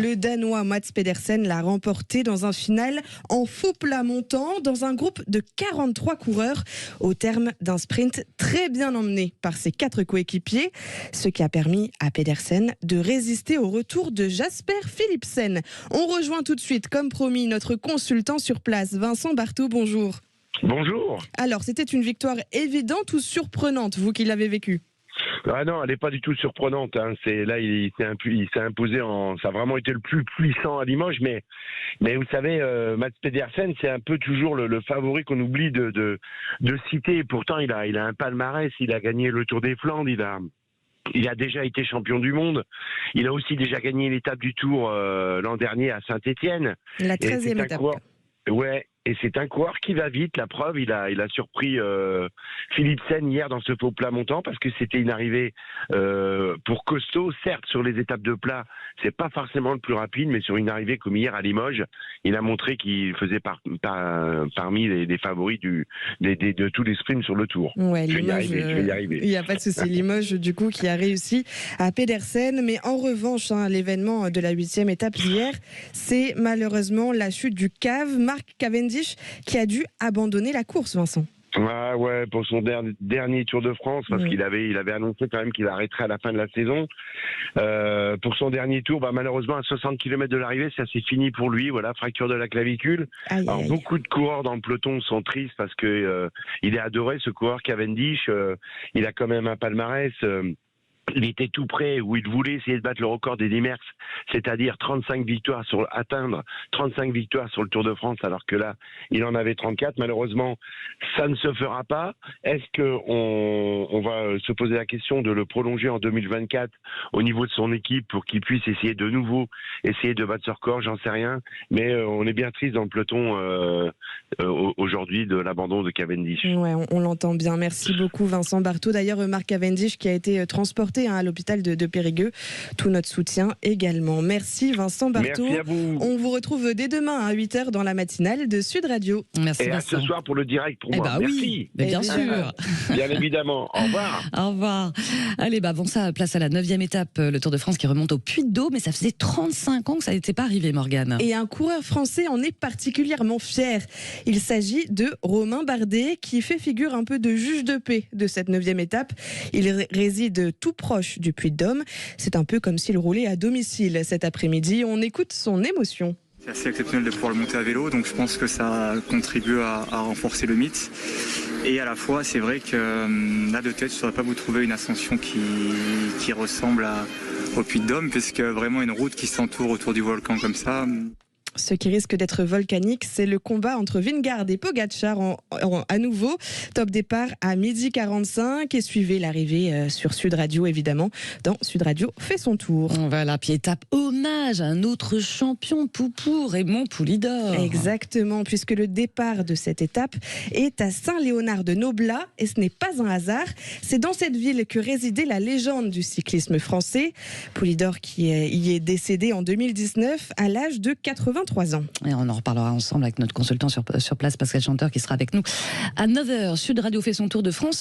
Le Danois Mats Pedersen l'a remporté dans un final en faux plat montant dans un groupe de 43 coureurs au terme d'un sprint très bien emmené par ses 4 coéquipiers, ce qui a permis à Pedersen de résister au retour de Jasper Philipsen. On rejoint tout de suite, comme promis, notre consultant sur place, Vincent Barthaud, bonjour. Bonjour. Alors, c'était une victoire évidente ou surprenante, vous qui l'avez vécue? Ah non, elle n'est pas du tout surprenante. Là, il s'est imposé ça a vraiment été le plus puissant à Limoges. Mais vous savez, Mats Pedersen, c'est un peu toujours le favori qu'on oublie de citer. Pourtant, il a un palmarès. Il a gagné le Tour des Flandres. Il a déjà été champion du monde. Il a aussi déjà gagné l'étape du Tour l'an dernier à Saint-Étienne. La 13e étape. Ouais. Et c'est un coureur qui va vite. La preuve, il a surpris Philipsen hier dans ce faux plat montant parce que c'était une arrivée pour costaud. Certes, sur les étapes de plat, c'est pas forcément le plus rapide, mais sur une arrivée comme hier à Limoges, il a montré qu'il faisait parmi les favoris de tous les sprints sur le Tour. Ouais, je vais y arriver. Il n'y a pas de souci. Limoges, du coup, qui a réussi à Pedersen. Mais en revanche, l'événement de la 8e étape hier, c'est malheureusement la chute du cave. Mark Cavendish qui a dû abandonner la course, Vincent. Ah ouais, pour son dernier Tour de France, parce qu'il avait annoncé quand même qu'il arrêterait à la fin de la saison. Pour son dernier tour, malheureusement à 60 km de l'arrivée, ça s'est fini pour lui. Voilà, fracture de la clavicule. Alors beaucoup de coureurs dans le peloton sont tristes parce que il est adoré, ce coureur Cavendish. Il a quand même un palmarès. Il était tout près où il voulait essayer de battre le record d'Eddy Merckx, c'est-à-dire atteindre 35 victoires sur le Tour de France, alors que là, il en avait 34. Malheureusement, ça ne se fera pas. Est-ce qu'on va se poser la question de le prolonger en 2024 au niveau de son équipe pour qu'il puisse essayer de battre ce record? J'en sais rien. Mais on est bien triste dans le peloton aujourd'hui de l'abandon de Cavendish. Ouais, on l'entend bien. Merci beaucoup, Vincent Barthaud. D'ailleurs, Mark Cavendish qui a été transporté à l'hôpital de Périgueux. Tout notre soutien également. Merci Vincent Barthaud. Merci à vous. On vous retrouve dès demain à 8h dans la matinale de Sud Radio. Merci et Vincent. À ce soir pour le direct pour moi. Merci. Oui, mais bien sûr. Bien évidemment. Au revoir. Au revoir. Allez, avant ça, place à la 9e étape, le Tour de France qui remonte au Puy-de-Dôme, mais ça faisait 35 ans que ça n'était pas arrivé, Morgane. Et un coureur français en est particulièrement fier. Il s'agit de Romain Bardet qui fait figure un peu de juge de paix de cette 9e étape. Il réside tout proche du Puy-de-Dôme. C'est un peu comme s'il roulait à domicile cet après-midi. On écoute son émotion. C'est assez exceptionnel de pouvoir le monter à vélo, donc je pense que ça contribue à renforcer le mythe. Et à la fois, c'est vrai que là de tête, je ne saurais pas vous trouver une ascension qui ressemble au Puy-de-Dôme, puisque vraiment une route qui s'entoure autour du volcan comme ça. Ce qui risque d'être volcanique, c'est le combat entre Vingegaard et Pogačar à nouveau. Top départ à 12h45 et suivez l'arrivée sur Sud Radio, évidemment, dans Sud Radio fait son tour. Voilà, puis étape hommage à un autre champion poupou, Raymond Poulidor. Exactement, puisque le départ de cette étape est à Saint-Léonard-de-Noblat et ce n'est pas un hasard. C'est dans cette ville que résidait la légende du cyclisme français. Poulidor qui y est décédé en 2019 à l'âge de 83 ans. Et on en reparlera ensemble avec notre consultant sur place, Pascal Chanteur, qui sera avec nous à 9h. Sud Radio fait son tour de France.